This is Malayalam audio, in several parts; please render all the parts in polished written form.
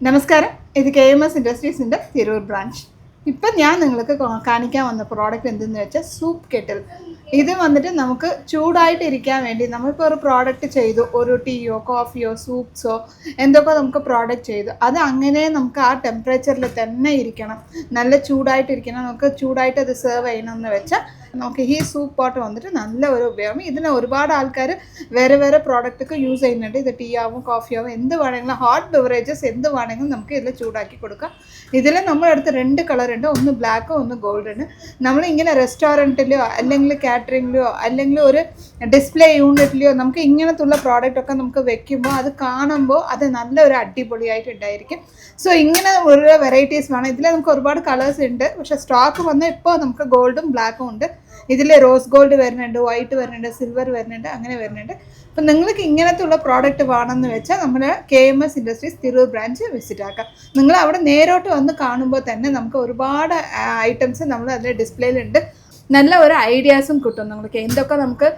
നമസ്കാരം, ഇത് KMS ഇൻഡസ്ട്രീസിൻ്റെ തിരൂർ ബ്രാഞ്ച്. ഇപ്പം ഞാൻ നിങ്ങൾക്ക് കാണിക്കാൻ വന്ന പ്രോഡക്റ്റ് എന്തെന്ന് വെച്ചാൽ സൂപ്പ് കെറ്റിൽ. ഇത് വന്നിട്ട് നമുക്ക് ചൂടായിട്ടിരിക്കാൻ വേണ്ടി നമ്മളിപ്പോൾ ഒരു പ്രോഡക്റ്റ് ചെയ്തു, ഒരു ടീയോ കോഫിയോ സൂപ്പ്സോ എന്തൊക്കെ നമുക്ക് പ്രോഡക്റ്റ് ചെയ്തു, അത് അങ്ങനെ നമുക്ക് ആ ടെമ്പറേച്ചറിൽ തന്നെ ഇരിക്കണം, നല്ല ചൂടായിട്ടിരിക്കണം. നമുക്ക് ചൂടായിട്ട് അത് സെർവ് ചെയ്യണമെന്ന് വെച്ചാൽ നമുക്ക് ഈ സൂപ്പ് പോട്ട് വന്നിട്ട് നല്ല ഒരു ഉപയോഗം. ഇതിന് ഒരുപാട് ആൾക്കാർ വേറെ വേറെ പ്രോഡക്റ്റൊക്കെ യൂസ് ചെയ്യുന്നുണ്ട്. ഇത് ടീ ആവും കോഫി ആവും എന്ത് വേണമെങ്കിലും, ഹോട്ട് ബിവറേജസ് എന്ത് വേണമെങ്കിലും നമുക്ക് ഇതിൽ ചൂടാക്കി കൊടുക്കാം. ഇതിൽ നമ്മളടുത്ത് 2 കളറുണ്ട്, ഒന്ന് ബ്ലാക്ക് ഒന്ന് ഗോൾഡൻ. നമ്മളിങ്ങനെ റെസ്റ്റോറൻറ്റിലോ അല്ലെങ്കിൽ കാറ്ററിങ്ങിലോ അല്ലെങ്കിൽ ഒരു ഡിസ്പ്ലേ യൂണിറ്റിലെയോ നമുക്ക് ഇങ്ങനത്തുള്ള പ്രോഡക്റ്റൊക്കെ നമുക്ക് വെക്കുമ്പോൾ അത് കാണുമ്പോൾ അത് നല്ലൊരു അടിപൊളിയായിട്ടുണ്ടായിരിക്കും. സോ ഇങ്ങനെ ഒരു വെറൈറ്റീസ് വേണം. ഇതിൽ നമുക്ക് ഒരുപാട് കളേഴ്സ് ഉണ്ട്, പക്ഷേ സ്റ്റോക്ക് വന്ന് ഇപ്പോൾ നമുക്ക് ഗോൾഡും ബ്ലാക്കും ഉണ്ട്. ഇതിൽ റോസ് ഗോൾഡ് വരുന്നുണ്ട്, വൈറ്റ് വരുന്നുണ്ട്, സിൽവർ വരുന്നുണ്ട്, അങ്ങനെ വരുന്നുണ്ട്. അപ്പം നിങ്ങൾക്ക് ഇങ്ങനത്തെ ഉള്ള പ്രോഡക്റ്റ് വേണമെന്ന് വെച്ചാൽ നമ്മൾ KMS industries Tirur branch visit ആക്കാം. നിങ്ങൾ അവിടെ നേരോട്ട് വന്ന് കാണുമ്പോൾ തന്നെ നമുക്ക് ഒരുപാട് ഐറ്റംസ് നമ്മൾ അതിൽ ഡിസ്പ്ലേയിലുണ്ട്. നല്ല ഒരു ഐഡിയാസും കിട്ടും. നിങ്ങൾക്ക് എന്തൊക്കെ നമുക്ക്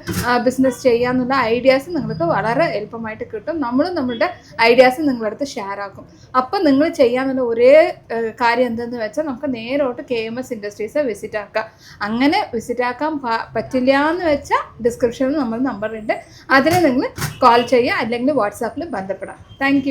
ബിസിനസ് ചെയ്യാമെന്നുള്ള ഐഡിയാസ് നിങ്ങൾക്ക് വളരെ എളുപ്പമായിട്ട് കിട്ടും. നമ്മളുടെ ഐഡിയാസ് നിങ്ങളടുത്ത് ഷെയർ ആക്കും. അപ്പം നിങ്ങൾ ചെയ്യാനുള്ള ഒരേ കാര്യം എന്തെന്ന് വെച്ചാൽ നമുക്ക് നേരോട്ട് KMS ഇൻഡസ്ട്രീസ് വിസിറ്റ് ആക്കാം. അങ്ങനെ വിസിറ്റ് ആക്കാൻ പറ്റില്ല എന്ന് വെച്ചാൽ ഡിസ്ക്രിപ്ഷനിൽ നമ്മൾ നമ്പറുണ്ട്, അതിന് നിങ്ങൾ കോൾ ചെയ്യുക അല്ലെങ്കിൽ വാട്സാപ്പിൽ ബന്ധപ്പെടാം. താങ്ക്